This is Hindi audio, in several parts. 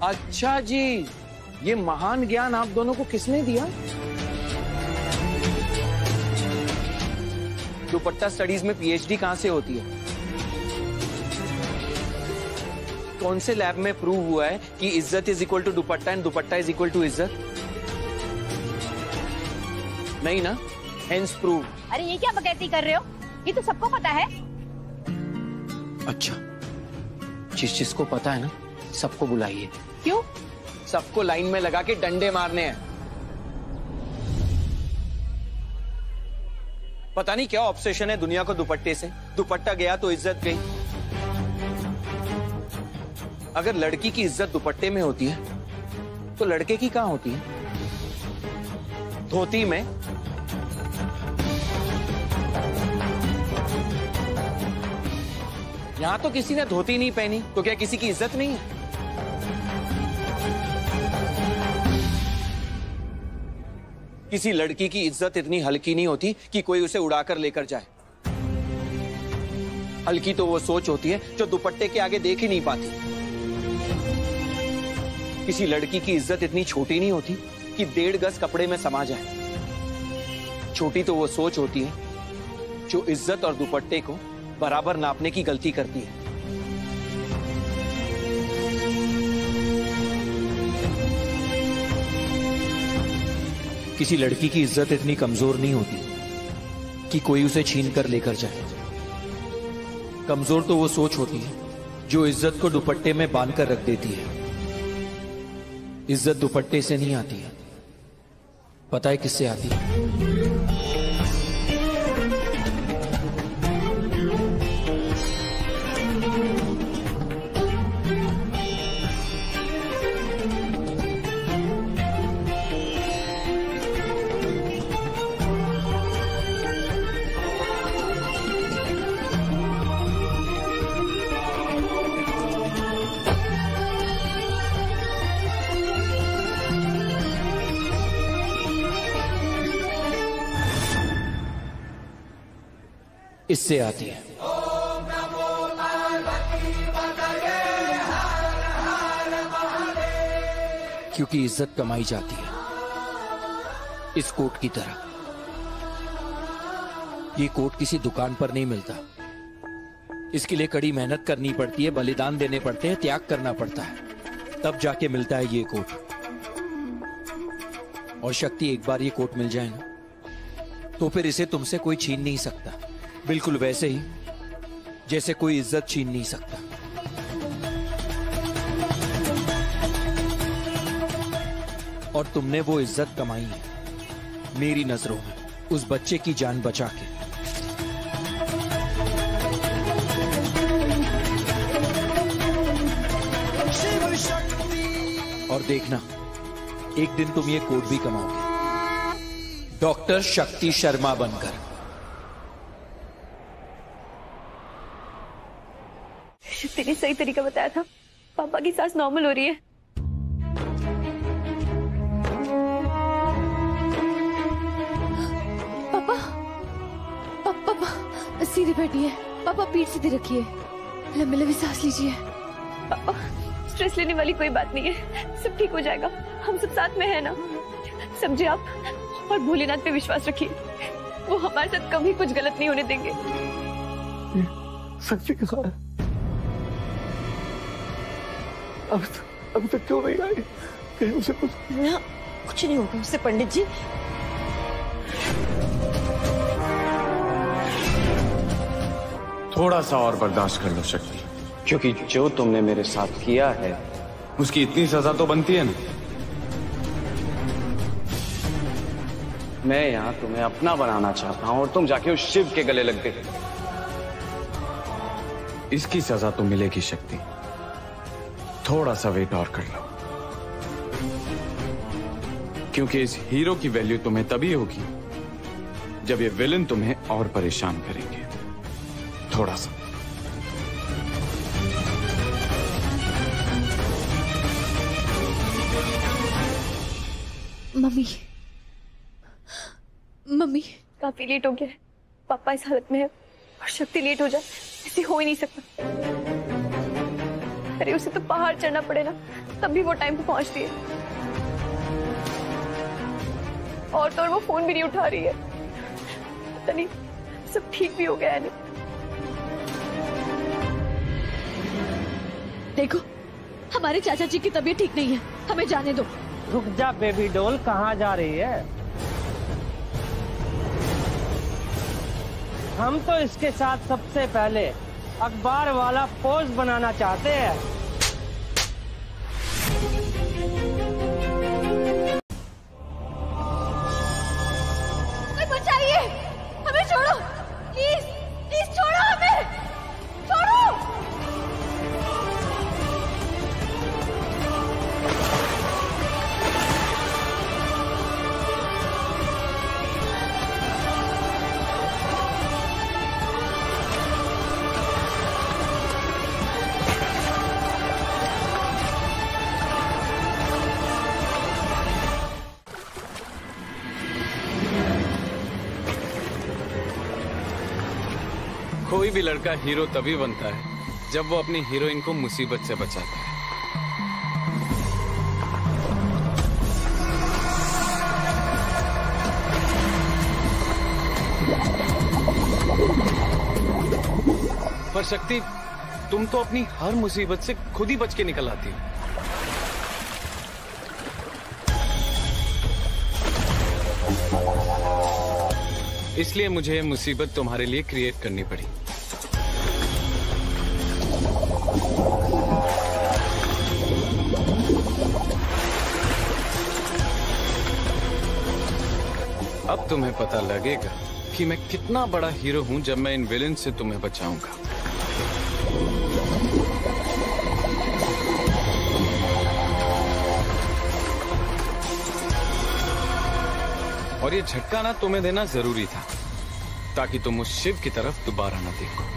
अच्छा जी, ये महान ज्ञान आप दोनों को किसने दिया? दुपट्टा स्टडीज में पीएचडी कहां से होती है? कौन से लैब में प्रूव हुआ है कि इज्जत is equal to dupatta and dupatta is equal to इज्जत? नहीं ना, हेंस प्रूव। अरे ये क्या बकैती कर रहे हो? ये तो सबको पता है। अच्छा, जिसको पता है ना, सबको बुलाइए। क्यों? सबको लाइन में लगा के डंडे मारने हैं। पता नहीं क्या ऑब्सेशन है दुनिया को दुपट्टे से। दुपट्टा गया तो इज्जत गई। अगर लड़की की इज्जत दुपट्टे में होती है तो लड़के की कहां होती है? धोती में। यहां तो किसी ने धोती नहीं पहनी, तो क्या किसी की इज्जत नहीं है? किसी लड़की की इज्जत इतनी हल्की नहीं होती कि कोई उसे उड़ाकर लेकर जाए। हल्की तो वो सोच होती है जो दुपट्टे के आगे देख ही नहीं पाती। किसी लड़की की इज्जत इतनी छोटी नहीं होती कि 1.5 गज कपड़े में समा जाए। छोटी तो वो सोच होती है जो इज्जत और दुपट्टे को बराबर नापने की गलती करती है। किसी लड़की की इज्जत इतनी कमजोर नहीं होती कि कोई उसे छीन कर लेकर जाए। कमजोर तो वो सोच होती है जो इज्जत को दुपट्टे में बांध कर रख देती है। इज्जत दुपट्टे से नहीं आती है, पता है किससे आती है? इससे आती है। क्योंकि इज्जत कमाई जाती है इस कोट की तरह। ये कोट किसी दुकान पर नहीं मिलता। इसके लिए कड़ी मेहनत करनी पड़ती है, बलिदान देने पड़ते हैं, त्याग करना पड़ता है, तब जाके मिलता है ये कोट। और शक्ति, एक बार ये कोट मिल जाए ना, तो फिर इसे तुमसे कोई छीन नहीं सकता। बिल्कुल वैसे ही जैसे कोई इज्जत छीन नहीं सकता। और तुमने वो इज्जत कमाई है मेरी नजरों में, उस बच्चे की जान बचा के। और देखना, एक दिन तुम ये कोट भी कमाओगे, डॉक्टर शक्ति शर्मा बनकर। शक्ति ने सही तरीका बताया था। पापा की सांस नॉर्मल हो रही है। पापा, पापा सीधे बैठिए। पापा पीठ सीधी रखिए, लंबी लंबी सांस लीजिए। पापा, स्ट्रेस लेने वाली कोई बात नहीं है, सब ठीक हो जाएगा। हम सब साथ में है ना। समझे आप? और भोलेनाथ पे विश्वास रखिए, वो हमारे साथ कभी कुछ गलत नहीं होने देंगे। सच्ची कसम। अभी तक क्यों नहीं आई? कहीं उसे कुछ नहीं होगा उससे पंडित जी। थोड़ा सा और बर्दाश्त कर लो शक्ति, क्योंकि जो तुमने मेरे साथ किया है उसकी इतनी सजा तो बनती है ना। मैं यहाँ तुम्हें अपना बनाना चाहता हूँ और तुम जाके उस शिव के गले लग गए। इसकी सजा तो मिलेगी शक्ति, थोड़ा सा वेट और कर लो, क्योंकि इस हीरो की वैल्यू तुम्हें तभी होगी जब ये विलन तुम्हें और परेशान करेंगे। थोड़ा सा। मम्मी काफी लेट हो गया है। पापा इस हालत में है और शक्ति लेट हो जाए, ऐसे हो ही नहीं सकता। अरे उसे तो पहाड़ चढ़ना पड़े ना, तब भी वो टाइम पे पहुंच रही है। और तो और वो फोन भी नहीं उठा रही है। पता नहीं सब ठीक भी हो गया है नहीं। देखो, हमारे चाचा जी की तबीयत ठीक नहीं है, हमें जाने दो। रुक जा बेबी डॉल, कहाँ जा रही है? हम तो इसके साथ सबसे पहले अखबार वाला पोज बनाना चाहते हैं। कोई बचाइए, हमें छोड़ो, प्लीज प्लीज छोड़ो हमें, छोड़ो। कोई भी लड़का हीरो तभी बनता है जब वो अपनी हीरोइन को मुसीबत से बचाता है। पर शक्ति, तुम तो अपनी हर मुसीबत से खुद ही बच के निकल आती हो। इसलिए मुझे ये मुसीबत तुम्हारे लिए क्रिएट करनी पड़ी। अब तुम्हें पता लगेगा कि मैं कितना बड़ा हीरो हूं जब मैं इन विलेन से तुम्हें बचाऊंगा। और ये झटका ना तुम्हें देना जरूरी था, ताकि तुम उस शिव की तरफ दोबारा ना देखो।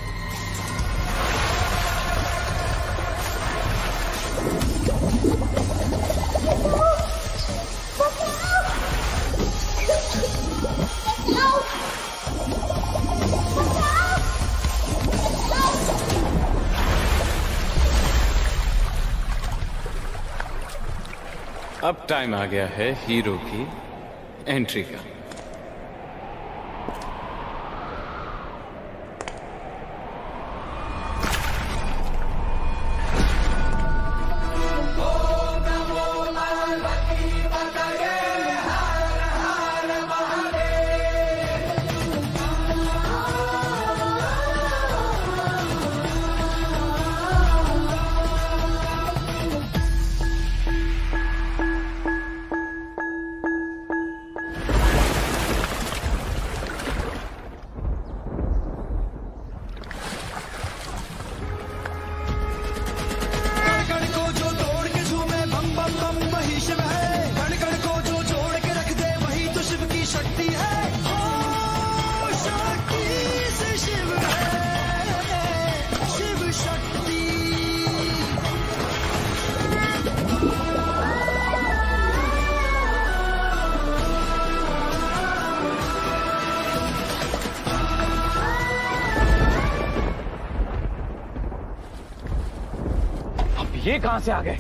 अब टाइम आ गया है हीरो की एंट्री का। ये कहां से आ गए?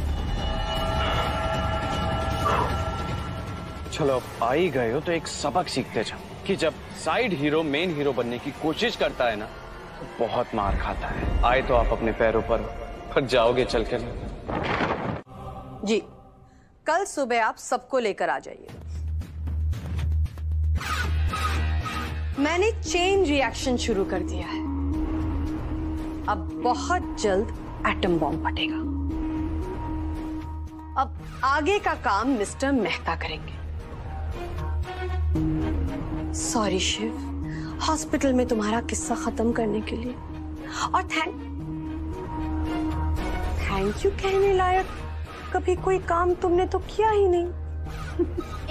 चलो अब आ ही गए हो तो एक सबक सीखते जाओ कि जब साइड हीरो मेन हीरो बनने की कोशिश करता है ना तो बहुत मार खाता है। आए तो आप अपने पैरों पर जाओगे चलकर। जी, कल सुबह आप सबको लेकर आ जाइए। मैंने चेन रिएक्शन शुरू कर दिया है। अब बहुत जल्द एटम बॉम्ब फटेगा। अब आगे का काम मिस्टर मेहता करेंगे। सॉरी शिव, हॉस्पिटल में तुम्हारा किस्सा खत्म करने के लिए। और थैंक यू कहने लायक कभी कोई काम तुमने तो किया ही नहीं।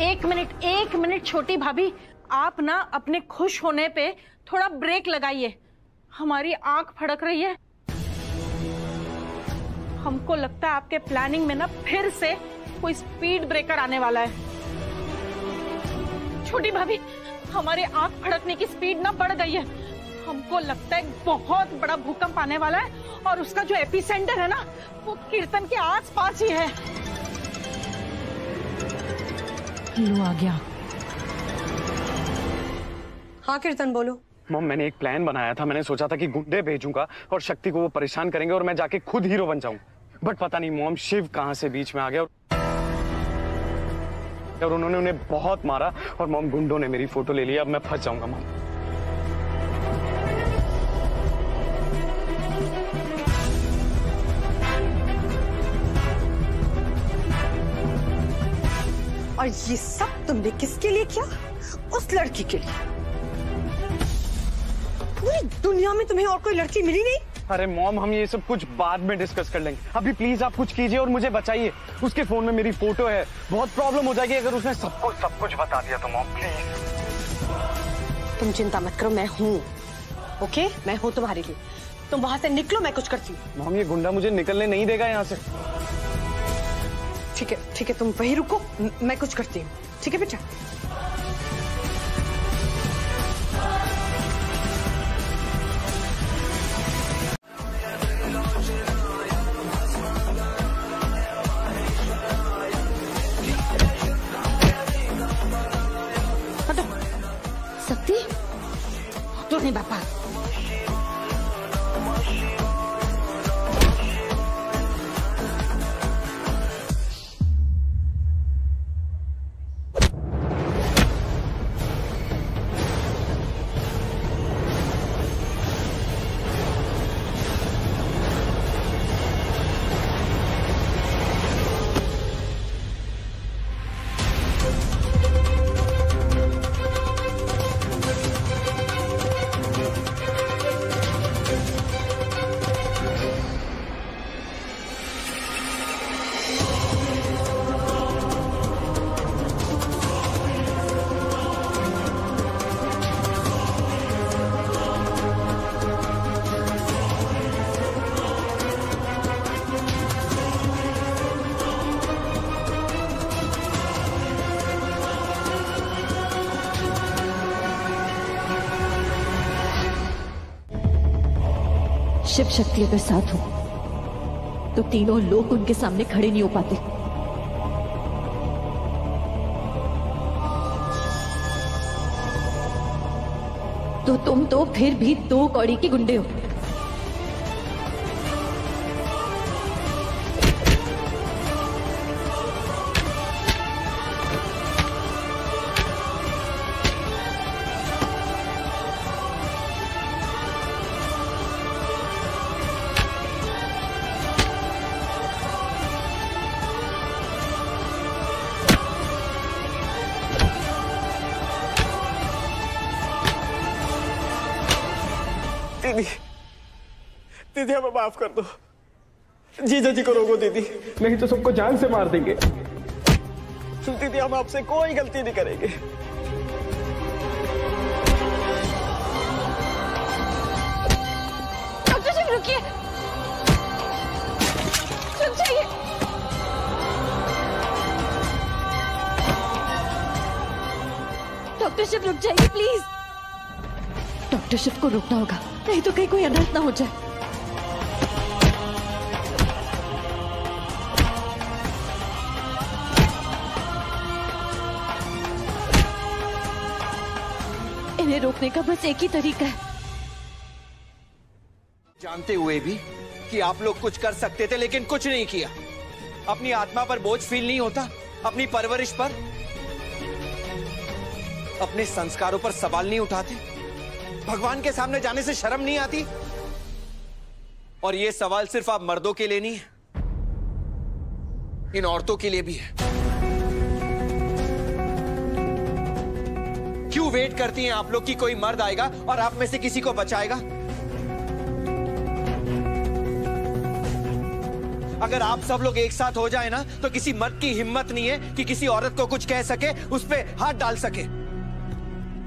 एक मिनट छोटी भाभी, आप ना अपने खुश होने पे थोड़ा ब्रेक लगाइए। हमारी आंख फड़क रही है। हमको लगता है आपके प्लानिंग में ना फिर से कोई स्पीड ब्रेकर आने वाला है। छोटी भाभी, हमारे आंख फड़कने की स्पीड ना बढ़ गई है। हमको लगता है बहुत बड़ा भूकंप आने वाला है और उसका जो एपिसेंटर है ना वो कीर्तन के आसपास ही है। लो आ गया। हाँ कीर्तन बोलो। मॉम मैंने एक प्लान बनाया था। मैंने सोचा था कि गुंडे भेजूंगा और शक्ति को वो परेशान करेंगे और मैं जाके खुद हीरो बन जाऊं। बट पता नहीं मॉम शिव कहां से बीच में आ गया और उन्होंने उन्हें बहुत मारा और मॉम गुंडों ने मेरी फोटो ले लिया। अब मैं फंस जाऊंगा मॉम। और ये सब तुमने किसके लिए किया? उस लड़की के लिए। पूरी दुनिया में तुम्हें और कोई लड़की मिली नहीं? अरे मॉम हम ये सब कुछ बाद में डिस्कस कर लेंगे। अभी प्लीज आप कुछ कीजिए और मुझे बचाइए। उसके फोन में मेरी फोटो है। बहुत प्रॉब्लम हो जाएगी अगर उसने सब कुछ बता दिया तो मॉम प्लीज। तुम चिंता मत करो, मैं हूँ। ओके मैं हूँ तुम्हारे लिए। तुम वहां से निकलो, मैं कुछ करती हूँ। मॉम ये गुंडा मुझे निकलने नहीं देगा यहाँ से। ठीक है तुम वहीं रुको, मैं कुछ करती हूँ। ठीक है बेटा। शक्ति तो नहीं बापा। शिव शक्ति अगर साथ हो तो तीनों लोग उनके सामने खड़े नहीं हो पाते। तो तुम तो फिर भी दो कौड़ी के गुंडे हो। दीदी हमें माफ कर दो। जीजा जी को रोको दीदी, नहीं तो सबको जान से मार देंगे। दीदी हम आपसे कोई गलती नहीं करेंगे। डॉक्टर शिव रुकिए, रुक जाइए। डॉक्टर शिव रुक जाइए प्लीज। डॉक्टर शिव को रुकना होगा, नहीं तो कहीं कोई अनर्थ ना हो जाए। इन्हें रोकने का बस एक ही तरीका है। जानते हुए भी कि आप लोग कुछ कर सकते थे लेकिन कुछ नहीं किया। अपनी आत्मा पर बोझ फील नहीं होता? अपनी परवरिश पर, अपने संस्कारों पर सवाल नहीं उठाते? भगवान के सामने जाने से शर्म नहीं आती? और ये सवाल सिर्फ आप मर्दों के लिए नहीं है, इन औरतों के लिए भी है। क्यों वेट करती हैं आप लोग कि कोई मर्द आएगा और आप में से किसी को बचाएगा? अगर आप सब लोग एक साथ हो जाए ना तो किसी मर्द की हिम्मत नहीं है कि किसी औरत को कुछ कह सके, उस पे हाथ डाल सके।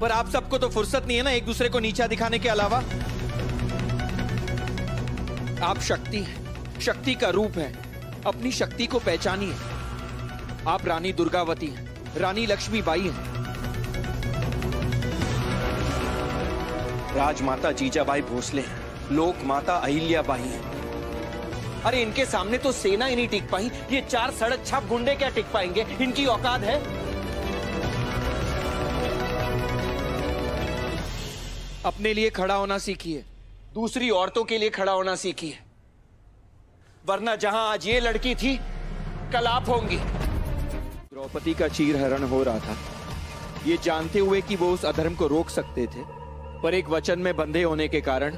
पर आप सबको तो फुर्सत नहीं है ना एक दूसरे को नीचा दिखाने के अलावा। आप शक्ति हैं, शक्ति का रूप है। अपनी शक्ति को पहचानिए। आप रानी दुर्गावती हैं, रानी लक्ष्मीबाई हैं। राजमाता जीजाबाई भोसले, लोक माता अहिल्याबाई हैं। अरे इनके सामने तो सेना ही नहीं टिक पाई, ये 4 सड़क छाप गुंडे क्या टिक पाएंगे? इनकी औकात है? अपने लिए खड़ा होना सीखिए, दूसरी औरतों के लिए खड़ा होना सीखिए, वरना जहां आज ये लड़की थी, कल आप होंगी। द्रौपदी का चीरहरण हो रहा था, ये जानते हुए कि वो उस अधर्म को रोक सकते थे, पर एक वचन में बंधे होने के कारण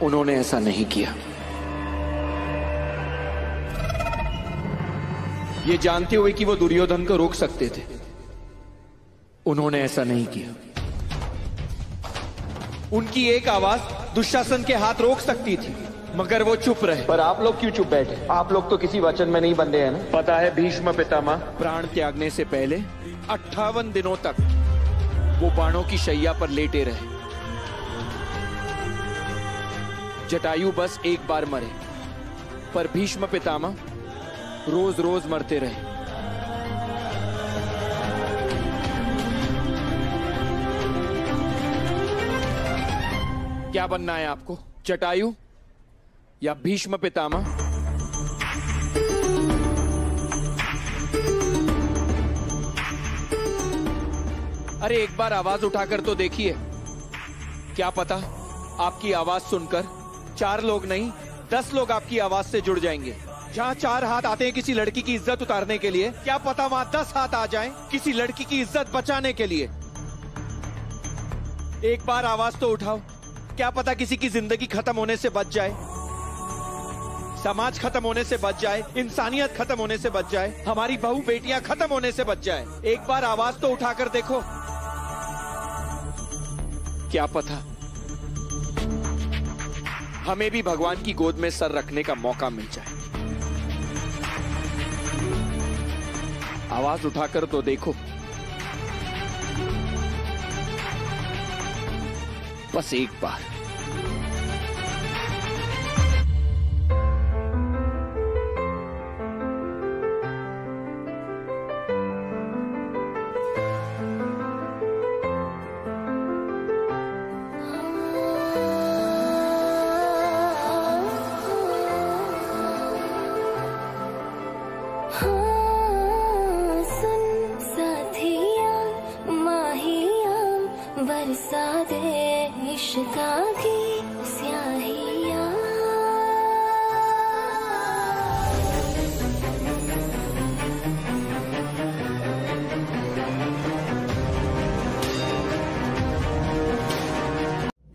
उन्होंने ऐसा नहीं किया। ये जानते हुए कि वो दुर्योधन को रोक सकते थे, उन्होंने ऐसा नहीं किया। उनकी एक आवाज दुशासन के हाथ रोक सकती थी, मगर वो चुप रहे। पर आप लोग क्यों चुप बैठे? आप लोग तो किसी वचन में नहीं बंधे हैं ना? पता है भीष्म पितामह, प्राण त्यागने से पहले 58 दिनों तक वो बाणों की शैया पर लेटे रहे। जटायु बस एक बार मरे, पर भीष्म पितामह रोज रोज मरते रहे। क्या बनना है आपको, जटायु या भीष्म पितामह? अरे एक बार आवाज उठाकर तो देखिए, क्या पता आपकी आवाज सुनकर 4 लोग नहीं 10 लोग आपकी आवाज से जुड़ जाएंगे। जहां 4 हाथ आते हैं किसी लड़की की इज्जत उतारने के लिए, क्या पता वहां 10 हाथ आ जाएं किसी लड़की की इज्जत बचाने के लिए। एक बार आवाज तो उठाओ, क्या पता किसी की जिंदगी खत्म होने से बच जाए, समाज खत्म होने से बच जाए, इंसानियत खत्म होने से बच जाए, हमारी बहू बेटियां खत्म होने से बच जाए। एक बार आवाज तो उठाकर देखो, क्या पता हमें भी भगवान की गोद में सर रखने का मौका मिल जाए। आवाज उठाकर तो देखो, बस एक बार।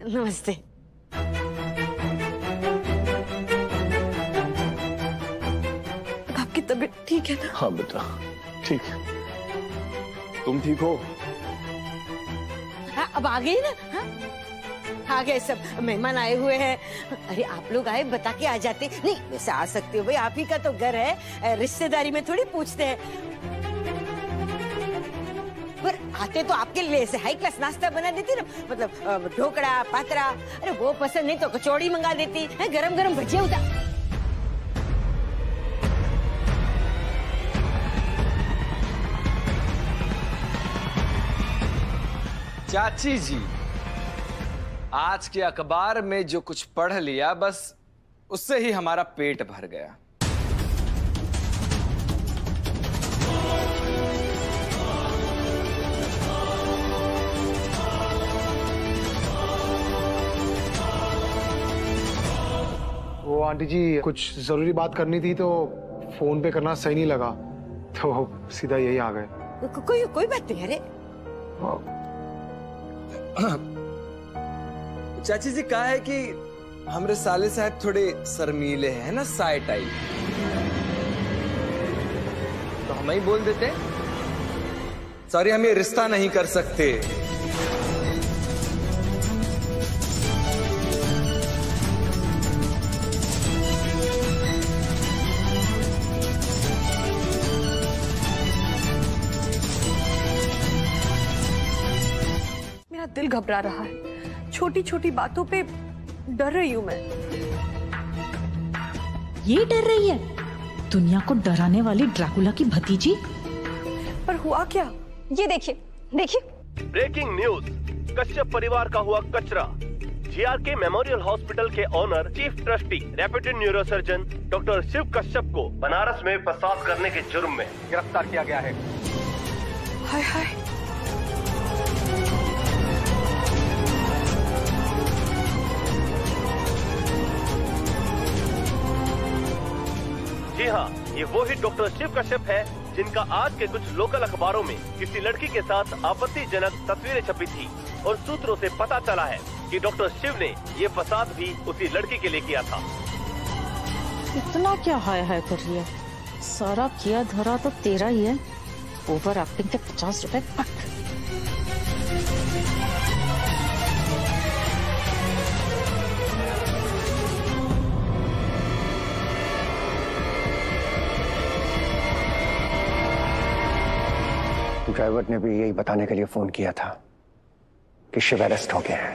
नमस्ते। आपकी तबीयत ठीक है ना? हाँ बेटा, ठीक है। तुम ठीक हो? अब आ गए ना? हाँ? आ गए सब, मेहमान आए हुए हैं। अरे आप लोग आए बता के आ जाते। नहीं वैसे आ सकते हो भाई, आप ही का तो घर है, रिश्तेदारी में थोड़ी पूछते हैं। पर आते तो आपके लिए ऐसे हाई क्लास नाश्ता बना देती ना, मतलब ढोकड़ा पातरा। अरे वो पसंद नहीं तो कचौड़ी मंगा देती है, गरम गरम भजिया उतार। चाची जी, आज के अखबार में जो कुछ पढ़ लिया, बस उससे ही हमारा पेट भर गया। वो आंटी जी कुछ जरूरी बात करनी थी तो फोन पे करना सही नहीं लगा, तो सीधा यही आ गए। कोई बात नहीं। अरे चाची जी कहा है कि हमरे साले साहब थोड़े शर्मीले हैं ना, साई टाइप, तो हम ही बोल देते सॉरी हम ये रिश्ता नहीं कर सकते। मेरा दिल घबरा रहा है, छोटी छोटी बातों पे डर रही हूं मैं। ये डर रही है? दुनिया को डराने वाली ड्रैकुला की भतीजी। पर हुआ क्या? ये देखिए देखिए। ब्रेकिंग न्यूज, कश्यप परिवार का हुआ कचरा। जीआरके मेमोरियल हॉस्पिटल के honour chief trustee reputed neurosurgeon doctor Shiv Kashyap को बनारस में फसाद करने के जुर्म में गिरफ्तार किया गया है। हाय हाय। जी हाँ, ये वो ही डॉक्टर शिव कश्यप है जिनका आज के कुछ लोकल अखबारों में किसी लड़की के साथ आपत्तिजनक तस्वीरें छपी थी और सूत्रों से पता चला है कि डॉक्टर शिव ने ये फसाद भी उसी लड़की के लिए किया था। इतना क्या हाय हाय कर रही है? सारा किया धरा तो तेरा ही है। ओवर एक्टिंग के 50 रुपए पक। ड्राइवर ने भी यही बताने के लिए फोन किया था कि शिव अरेस्ट हो गया है।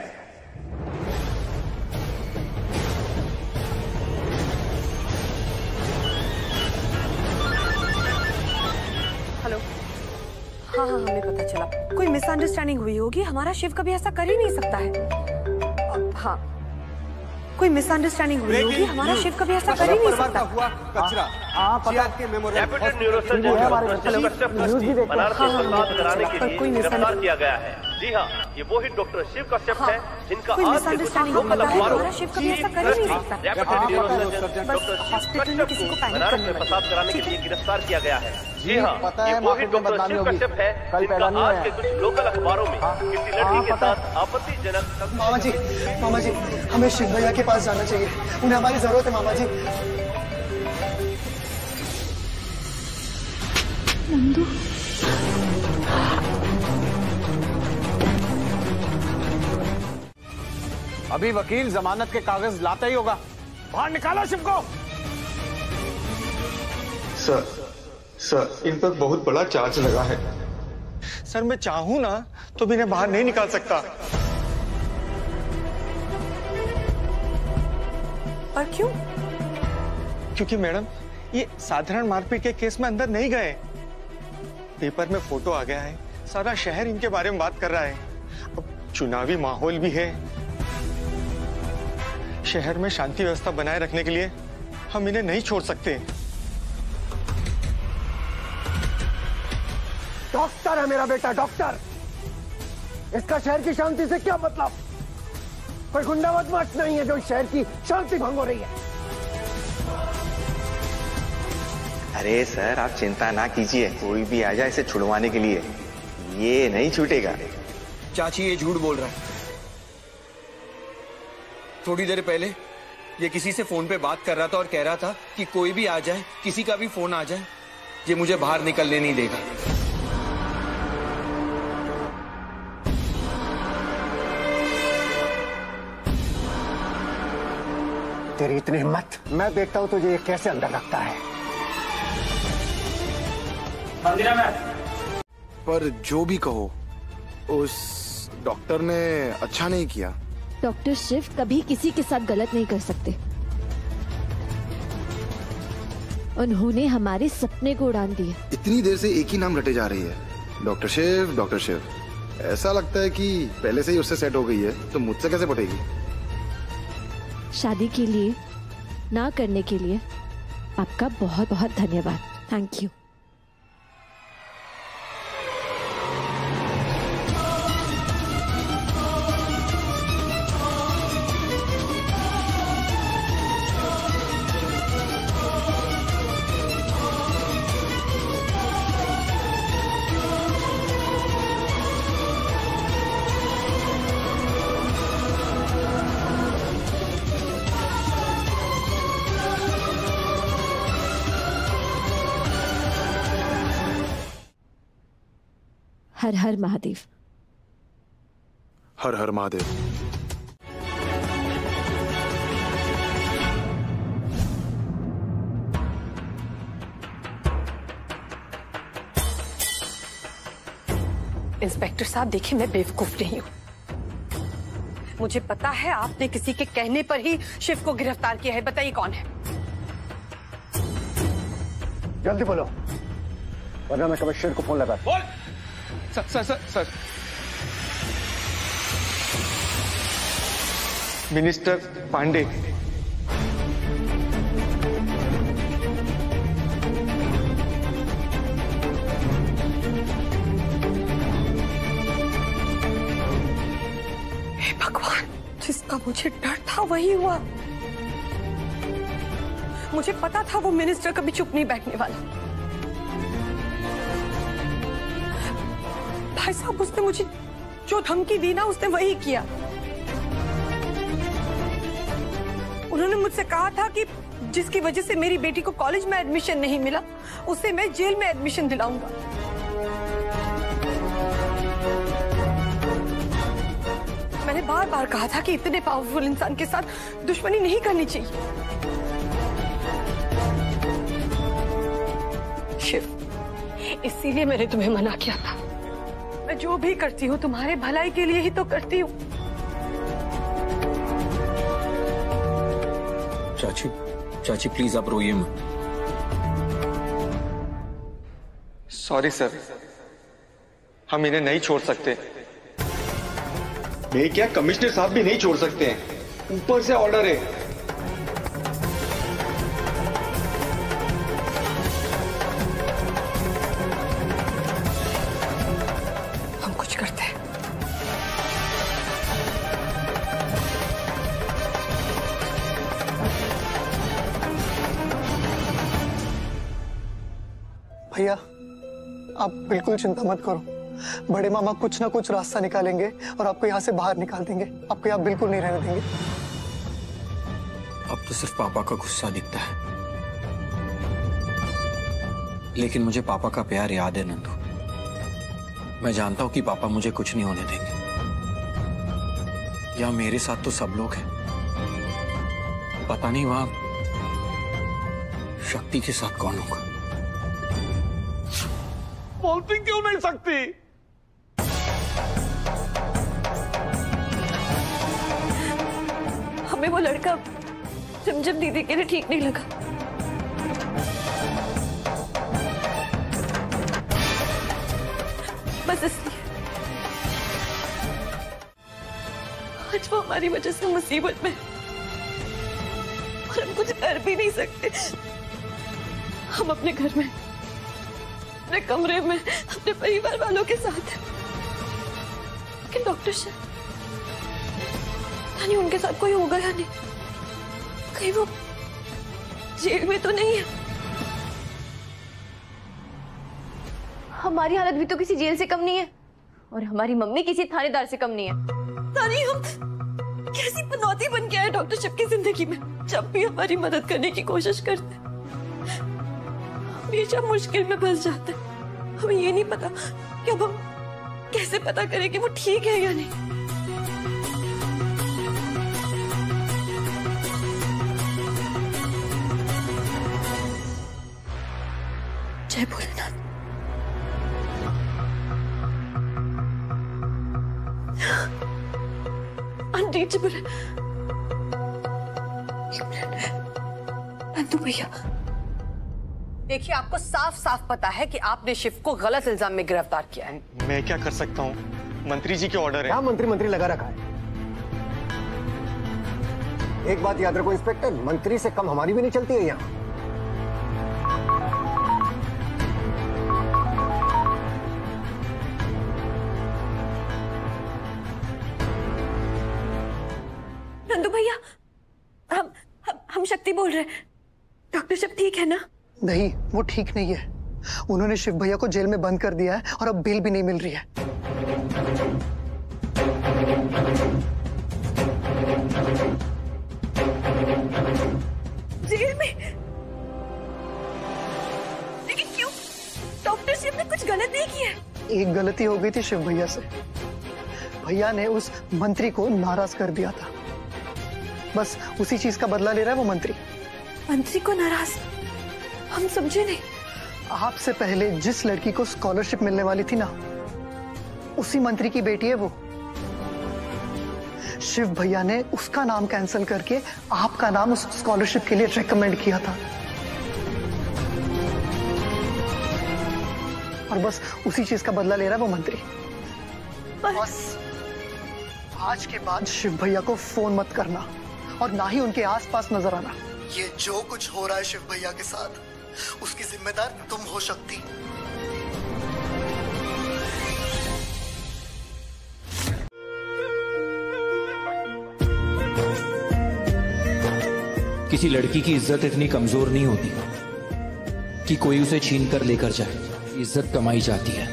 हेलो। हाँ हाँ, हमें पता चला कोई मिसअंडरस्टैंडिंग हुई होगी। हमारा शिव कभी ऐसा कर ही नहीं सकता है। हाँ, कोई मिसअंडरस्टैंडिंग हुई होगी। हमारा शिव कभी ऐसा कर ही नहीं सकता। हुआ कचरा के रेप्यूटेड न्यूरोसर्जन डॉक्टर कश्यप को बनारस में फसाद कराने के लिए गिरफ्तार किया गया है। जी हाँ, ये वो ही डॉक्टर शिव कश्यप है जिनका आज के कुछ लोकल अखबारों शिव कभी ऐसा कर ही नहीं सकता। Reputed neurosurgeon doctor Shiv Kashyap को बनारस में फसाद कराने के लिए गिरफ्तार किया गया है। जी हाँ, ये वो ही डॉक्टर शिव कश्यप है जिनका आज के कुछ लोकल अखबारों में किसी लड़की के साथ आपत्तिजनक। मामा जी, हमें शिव भैया के पास जाना चाहिए। उन्हें हमारी जरूरत है मामा जी। नंदू, अभी वकील जमानत के कागज लाता ही होगा। बाहर निकालो शिव को। सर, इन पर बहुत बड़ा चार्ज लगा है। सर, मैं चाहूं ना तो भी इन्हें बाहर नहीं निकाल सकता। पर क्यों? क्योंकि मैडम, ये साधारण मारपीट के केस में अंदर नहीं गए। पेपर में फोटो आ गया है, सारा शहर इनके बारे में बात कर रहा है। अब चुनावी माहौल भी है। शहर में शांति व्यवस्था बनाए रखने के लिए हम इन्हें नहीं छोड़ सकते। डॉक्टर है मेरा बेटा, डॉक्टर। इसका शहर की शांति से क्या मतलब? कोई गुंडा बदमाश नहीं है जो शहर की शांति भंग हो रही है। अरे सर, आप चिंता ना कीजिए, कोई भी आ जाए इसे छुड़वाने के लिए, ये नहीं छूटेगा। चाची ये झूठ बोल रहा है। थोड़ी देर पहले ये किसी से फोन पे बात कर रहा था और कह रहा था कि कोई भी आ जाए, किसी का भी फोन आ जाए, ये मुझे बाहर निकलने नहीं देगा। तेरी इतनी हिम्मत, मैं देखता हूं तुझे ये कैसे अंदर रखता है। मंदिरा में। पर जो भी कहो, उस डॉक्टर ने अच्छा नहीं किया। डॉक्टर शिव कभी किसी के साथ गलत नहीं कर सकते। उन्होंने हमारे सपने को उड़ान दिए। इतनी देर से एक ही नाम रटे जा रही है, डॉक्टर शिव, डॉक्टर शिव। ऐसा लगता है कि पहले से ही उससे सेट हो गई है, तो मुझसे कैसे पटेगी? शादी के लिए ना करने के लिए आपका बहुत बहुत धन्यवाद। Thank you. Her her Mahadev. Her her Mahadev. Inspector साहब, देखिए मैं बेवकूफ नहीं हूँ। मुझे पता है आपने किसी के कहने पर ही शिव को गिरफ्तार किया है। बताइए कौन है? जल्दी बोलो, वरना मैं कमिश्नर को फोन लगा। Sir sir sir sir minister Pandey. हे भगवान, जिसका मुझे डर था वही हुआ। मुझे पता था वो मिनिस्टर कभी चुप नहीं बैठने वाला। भाई साहब, उसने मुझे जो धमकी दी ना, उसने वही किया। उन्होंने मुझसे कहा था कि जिसकी वजह से मेरी बेटी को कॉलेज में एडमिशन नहीं मिला, उसे मैं जेल में एडमिशन दिलाऊंगा। मैंने बार बार कहा था कि इतने पावरफुल इंसान के साथ दुश्मनी नहीं करनी चाहिए। शिव, इसीलिए मैंने तुम्हें मना किया था। मैं जो भी करती हूँ तुम्हारे भलाई के लिए ही तो करती हूँ। चाची, चाची प्लीज आप रोइए मत। सॉरी सर, हम इन्हें नहीं छोड़ सकते। नहीं क्या, कमिश्नर साहब भी नहीं छोड़ सकते हैं, ऊपर से ऑर्डर है। हम कुछ करते हैं। भैया, आप बिल्कुल चिंता मत करो। बड़े मामा कुछ ना कुछ रास्ता निकालेंगे और आपको यहाँ से बाहर निकाल देंगे। आपको यहाँ बिल्कुल नहीं रहने देंगे। अब तो सिर्फ पापा का गुस्सा दिखता है, लेकिन मुझे पापा का प्यार याद है नंदू। मैं जानता हूं कि पापा मुझे कुछ नहीं होने देंगे। या मेरे साथ तो सब लोग हैं, पता नहीं वहां शक्ति के साथ कौन होगा। बोलती क्यों नहीं सकती? हमें वो लड़का जमजम दीदी के लिए ठीक नहीं लगा। बस इसलिए आज वो हमारी वजह से मुसीबत में, और हम कुछ कर भी नहीं सकते। हम अपने घर में, अपने कमरे में, अपने परिवार वालों के साथ, लेकिन डॉक्टर शायद नहीं, उनके साथ कोई होगा या नहीं। कहीं वो जेल में तो नहीं है। हमारी हालत भी तो किसी जेल से कम नहीं है, और हमारी मम्मी किसी थानेदार से कम नहीं है। तानी, हम कैसी पनौती बन के आए डॉक्टर शिव की जिंदगी में। जब भी हमारी मदद करने की कोशिश करते हमेशा मुश्किल में फंस जाते हैं। हमें ये नहीं पता कि अब हम कैसे पता करें कि वो ठीक है या नहीं। जय भोलेनाथ। अनरीचेबल नंदू भैया। देखिए, आपको साफ साफ पता है कि आपने शिव को गलत इल्जाम में गिरफ्तार किया है। मैं क्या कर सकता हूँ, मंत्री जी के ऑर्डर है। क्या मंत्री लगा रखा है? एक बात याद रखो इंस्पेक्टर, मंत्री से कम हमारी भी नहीं चलती है यहाँ। नंदू भैया, हम शक्ति बोल रहे हैं। डॉक्टर शिव ठीक है ना? नहीं, वो ठीक नहीं है। उन्होंने शिव भैया को जेल में बंद कर दिया है और अब बेल भी नहीं मिल रही है। जेल में? लेकिन क्यों? डॉक्टर शिव ने कुछ गलत नहीं किया। एक गलती हो गई थी शिव भैया से। भैया ने उस मंत्री को नाराज कर दिया था। बस उसी चीज का बदला ले रहा है वो मंत्री। मंत्री को नाराज? हम समझे नहीं। आपसे पहले जिस लड़की को स्कॉलरशिप मिलने वाली थी ना, उसी मंत्री की बेटी है वो। शिव भैया ने उसका नाम कैंसिल करके आपका नाम उस स्कॉलरशिप के लिए रेकमेंड किया था, और बस उसी चीज का बदला ले रहा है वो मंत्री। बस आज के बाद शिव भैया को फोन मत करना और ना ही उनके आसपास नजर आना। ये जो कुछ हो रहा है शिव भैया के साथ, उसकी जिम्मेदार तुम हो शक्ति। किसी लड़की की इज्जत इतनी कमजोर नहीं होती कि कोई उसे छीन कर लेकर जाए। इज्जत कमाई जाती है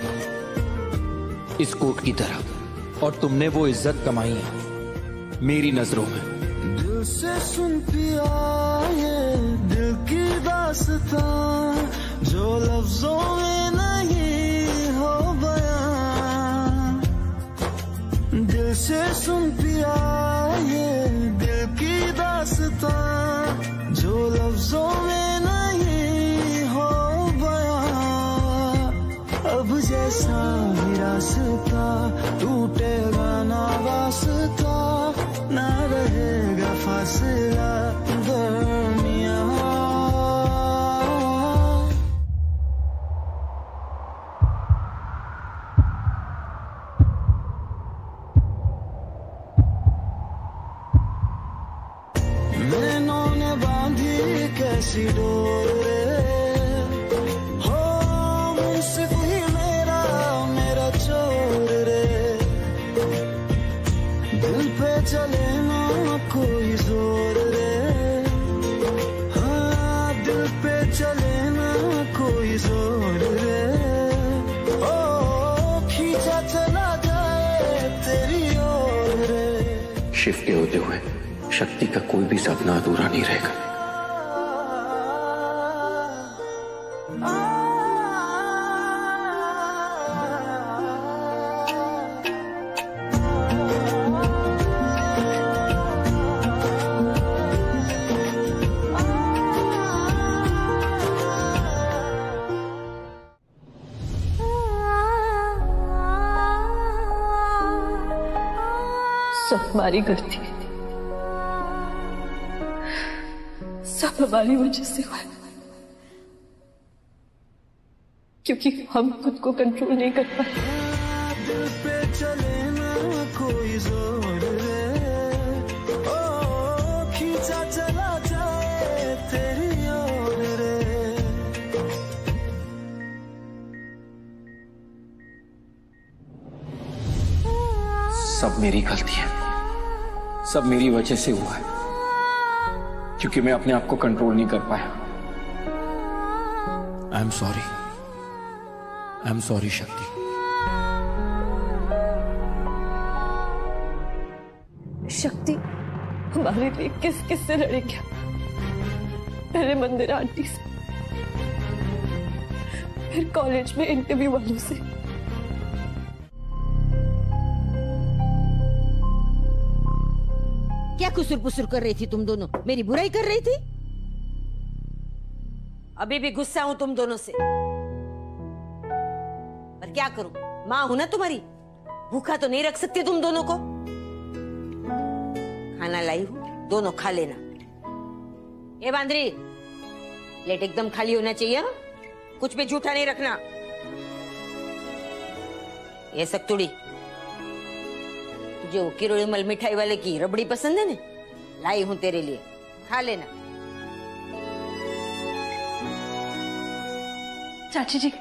इस कोट की तरह, और तुमने वो इज्जत कमाई है मेरी नजरों में। दिल से सुन पिया ये दिल की दास्तां, जो लफ्जों में नहीं हो बयां। दिल से सुन पिया ये दिल की दास्तां, जो लफ्जों में नहीं हो बयां। अब जैसा भी रास्ता टूटेगा ना वास्ता, ना रहेगा फासला दरमियां। नैनों ने बांधी कैसी डोर रे, हो मुझसे कोई मेरा चोर रे। दिल पे चले ना कोई जोर रे, हाँ दिल पे चले ना कोई जोर रे। ओ खींचा चला जाए तेरी ओर रे। शिव के होते हुए शक्ति का कोई भी सपना अधूरा नहीं रहेगा। सब हमारी गलती, सब हमारी वजह से हुआ, क्योंकि हम खुद को कंट्रोल नहीं कर पाए। दिल पे चले ना कोई जोर रे, ओ खींचा चला जाए तेरी ओर रे। सब मेरी गलती है, सब मेरी वजह से हुआ है, क्योंकि मैं अपने आप को कंट्रोल नहीं कर पाया। आई एम सॉरी शक्ति। शक्ति हमारे लिए किस किस से लड़ेंगे? पहले मंदिर आंटी से, फिर कॉलेज में इंटरव्यू वालों से। क्या कुसुर पुसुर कर रही थी तुम दोनों? मेरी बुराई कर रही थी? अभी भी गुस्सा हूं तुम दोनों से, पर क्या करूं, मां हूं ना तुम्हारी, भूखा तो नहीं रख सकती तुम दोनों को। खाना लाई हूं, दोनों खा लेना। ये बांदरी, प्लेट एकदम खाली होना चाहिए, कुछ भी जूठा नहीं रखना। ये सक्तुड़ी, तुझे वो किरोड़ीमल मिठाई वाले की रबड़ी पसंद है ना, लाई हूं तेरे लिए, खा लेना। चाची जी,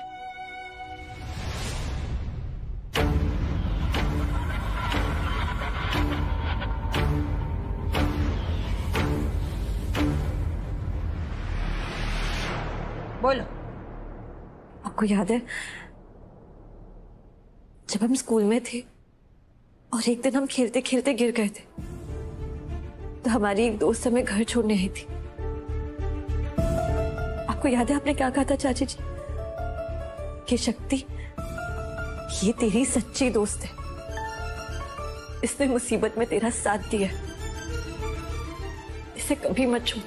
बोलो। आपको याद है जब हम स्कूल में थे और एक दिन हम खेलते खेलते गिर गए थे, तो हमारी एक दोस्त हमें घर छोड़ने आई थी। आपको याद है आपने क्या कहा था चाची जी? कि शक्ति, ये तेरी सच्ची दोस्त है, इसने मुसीबत में तेरा साथ दिया, इसे कभी मत छोड़।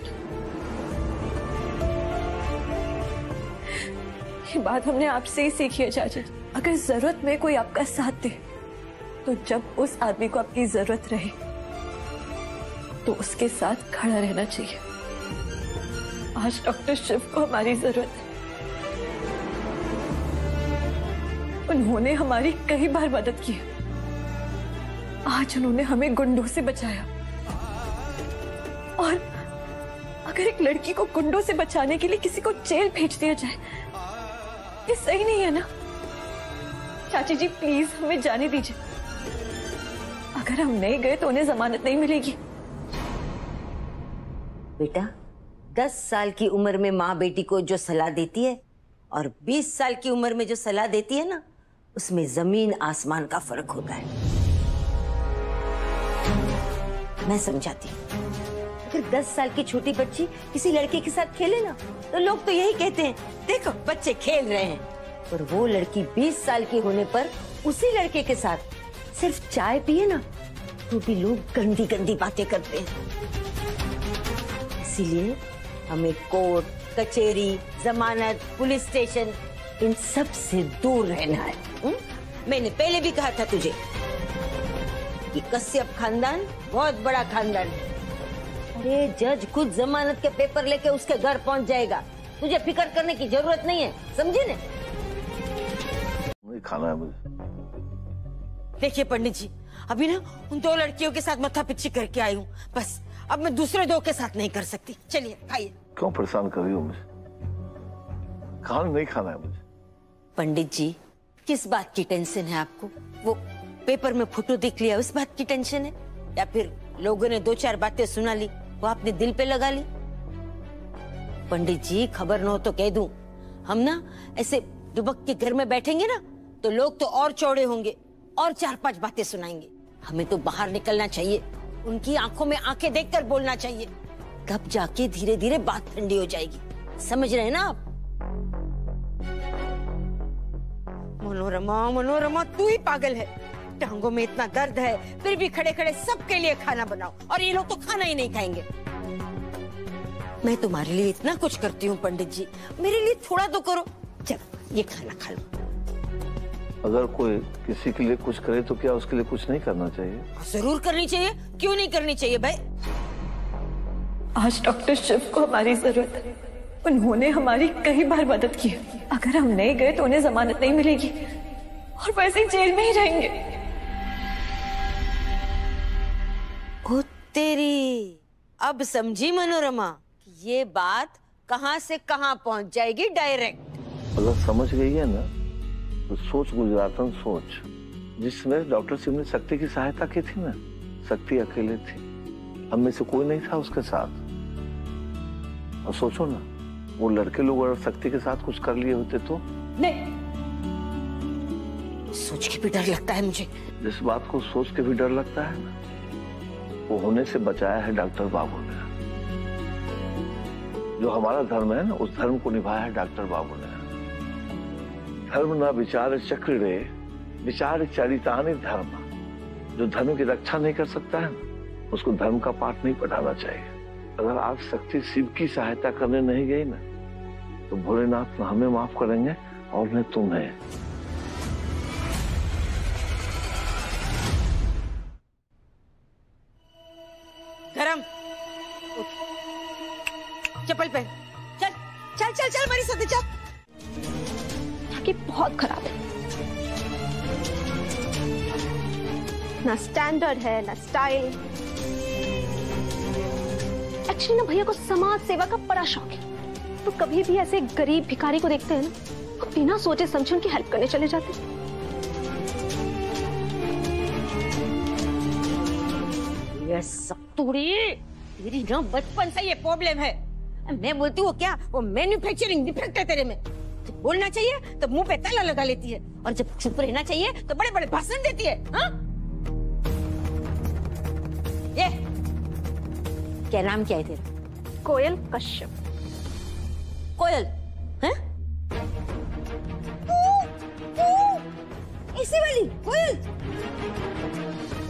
ये बात हमने आपसे ही सीखी है चाचा जी। अगर जरूरत में कोई आपका साथ दे, तो जब उस आदमी को आपकी जरूरत रहे तो उसके साथ खड़ा रहना चाहिए। आज डॉक्टर शिव को हमारी जरूरत है। उन्होंने हमारी कई बार मदद की, आज उन्होंने हमें गुंडों से बचाया, और अगर एक लड़की को गुंडों से बचाने के लिए किसी को जेल भेज दिया जाए, ये सही नहीं है ना? चाची जी प्लीज हमें जाने दीजिए। अगर हम नहीं गए तो उन्हें जमानत नहीं मिलेगी। बेटा 10 साल की उम्र में माँ बेटी को जो सलाह देती है और 20 साल की उम्र में जो सलाह देती है ना, उसमें जमीन आसमान का फर्क होता है। मैं समझाती हूँ। अगर 10 साल की छोटी बच्ची किसी लड़के के साथ खेले ना, तो लोग तो यही कहते हैं, देखो बच्चे खेल रहे हैं। और वो लड़की 20 साल की होने पर उसी लड़के के साथ सिर्फ चाय पिए ना, तो भी लोग गंदी गंदी बातें करते हैं। इसीलिए हमें कोर्ट, कचहरी, जमानत, पुलिस स्टेशन, इन सब से दूर रहना है। मैंने पहले भी कहा था तुझे कि कश्यप खानदान बहुत बड़ा खानदान है। अरे जज खुद जमानत के पेपर लेके उसके घर पहुंच जाएगा, तुझे फिक्र करने की जरूरत नहीं है, समझे ना? खाना है मुझे। देखिए पंडित जी, अभी ना उन 2 लड़कियों के साथ माथा पिच्ची करके आई हूँ, बस अब मैं दूसरे 2 के साथ नहीं कर सकती। चलिए खाइए। क्यों परेशान कर रही हो मुझे? खाना नहीं खाना है मुझे। पंडित जी किस बात की टेंशन है आपको? वो पेपर में फोटो देख लिया उस बात की टेंशन है, या फिर लोगों ने 2-4 बातें सुना ली वो आपने दिल पे लगा ली? पंडित जी खबर न हो तो कह दूं, हम ना ऐसे दुबक के घर में बैठेंगे ना, तो लोग तो और चौड़े होंगे और 4-5 बातें सुनाएंगे। हमें तो बाहर निकलना चाहिए, उनकी आंखों में आंखें देखकर बोलना चाहिए, तब जाके धीरे धीरे बात ठंडी हो जाएगी। समझ रहे हैं ना आप? मनोरमा मनोरमा तू ही पागल है, टांगों में इतना दर्द है फिर भी खड़े खड़े सबके लिए खाना बनाओ, और ये लोग तो खाना ही नहीं खाएंगे। मैं तुम्हारे लिए इतना कुछ करती हूँ पंडित जी, मेरे लिए थोड़ा तो करो। चलो ये खाना खा लो। अगर कोई किसी के लिए कुछ करे तो क्या उसके लिए कुछ नहीं करना चाहिए? जरूर करनी चाहिए, क्यों नहीं करनी चाहिए भाई? आज डॉक्टर शिव को हमारी जरूरत है। उन्होंने हमारी कई बार मदद की। अगर हम नहीं गए तो उन्हें जमानत नहीं मिलेगी और वैसे ही जेल में ही रहेंगे। ओ तेरी, अब समझी मनोरमा कि ये बात कहां से कहां पहुंच जाएगी डायरेक्ट। अगर समझ गई है ना, तो सोच गुजरातन सोच, जिसमें डॉक्टर शिव ने शक्ति की सहायता की थी ना, शक्ति अकेले थी, हम में से कोई नहीं था उसके साथ। और सोचो ना, वो लड़के लोग अगर शक्ति के साथ कुछ कर लिए होते तो? नहीं, सोच के भी डर लगता है मुझे। जिस बात को सोच के भी डर लगता है ना, वो होने से बचाया है डॉक्टर बाबू ने। जो हमारा धर्म है ना, उस धर्म को निभाया है डॉक्टर बाबू ने। धर्म न विचार चक्र रे, विचार चरितानि धर्म। जो धर्म की रक्षा नहीं कर सकता है, उसको धर्म का पाठ नहीं पढ़ाना चाहिए। अगर आज शक्ति शिव की सहायता करने नहीं गई ना, तो भोलेनाथ न हमें माफ करेंगे और न तुम्हें। गरम, चप्पल पहन, चल चल चल चल मेरी साथ चल। कि बहुत खराब है, ना स्टैंडर्ड है ना स्टाइल। एक्चुअली ना भैया को समाज सेवा का बड़ा शौक है, तो कभी भी ऐसे गरीब भिखारी को देखते हैं ना, तो बिना सोचे समझे उनकी हेल्प करने चले जाते हैं। ये सतुड़ी, तेरी ना बचपन से ये प्रॉब्लम है। मैं बोलती हूँ क्या, वो मैन्युफैक्चरिंग डिफेक्ट है तेरे में। जब बोलना चाहिए तो मुंह पे ताला लगा लेती है, और जब चुप रहना चाहिए तो बड़े बड़े भाषण देती है। हाँ? ये क्या नाम क्या है तेरा? कोयल कश्यप। कोयल? हैं? इसी वाली कोयल?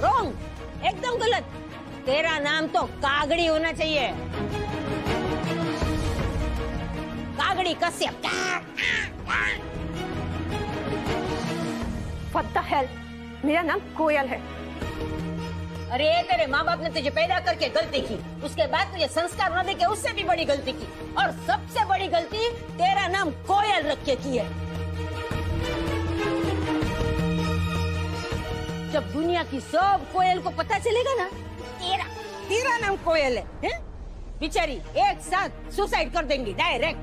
रॉन्ग, एकदम गलत। तेरा नाम तो कागड़ी होना चाहिए, कागड़ी कश्यप। What the hell? मेरा नाम कोयल है। अरे तेरे माँ बाप ने तुझे पैदा करके गलती की, उसके बाद तुझे संस्कार न देके उससे भी बड़ी गलती की, और सबसे बड़ी गलती तेरा नाम कोयल रख के की है। जब दुनिया की सब कोयल को पता चलेगा ना तेरा तेरा नाम कोयल है? बेचारी एक साथ सुसाइड कर देंगी डायरेक्ट।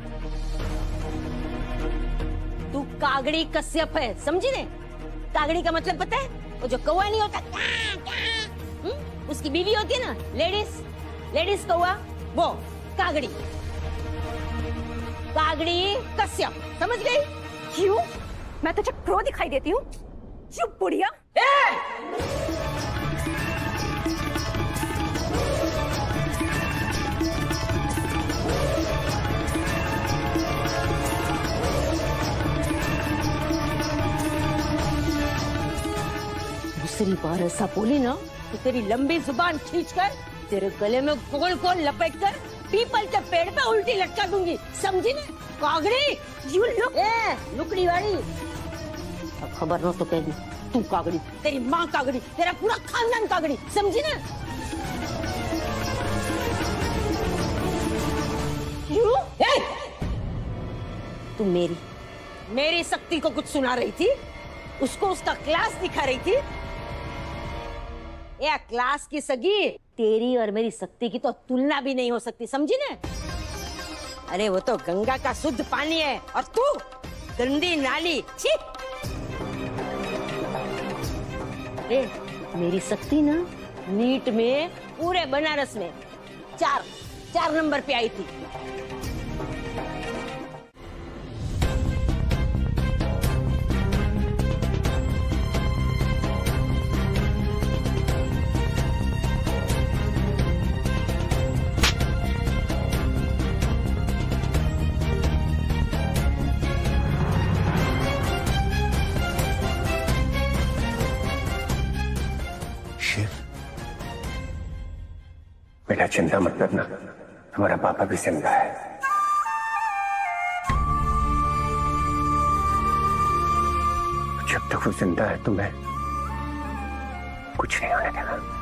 तू कागड़ी कश्यप है, समझी ने? कागड़ी का मतलब पता है? वो जो कौवा नहीं होता उसकी बीवी होती है ना, लेडीज कौवा, वो कागड़ी। कागड़ी कश्यप, समझ गई? क्यों? मैं तुझे प्रो दिखाई देती हूँ? चुप बुढ़िया। दूसरी बार ऐसा बोली ना तो तेरी लंबी जुबान खींचकर तेरे गले में गोल गोल लपेटकर पीपल के पेड़ पे उल्टी लटका दूंगी, समझी ना? कागड़ी, यू लुक, लुकड़ी वाली। अब खबर न तो कह दी, तू कागड़ी, तेरी माँ कागड़ी, तेरा पूरा खानदान कागड़ी, समझी ना? यू, तू मेरी शक्ति को कुछ सुना रही थी, उसको उसका क्लास दिखा रही थी। ये क्लास की सगी तेरी और मेरी शक्ति की तो तुलना भी नहीं हो सकती, समझी ना? अरे वो तो गंगा का शुद्ध पानी है और तू गंदी नाली। छी! अरे मेरी शक्ति ना नीट में पूरे बनारस में चार नंबर पे आई थी। बेटा चिंता मत करना, हमारा पापा भी जिंदा है। जब तक वो जिंदा है तो मैं कुछ नहीं होने देना।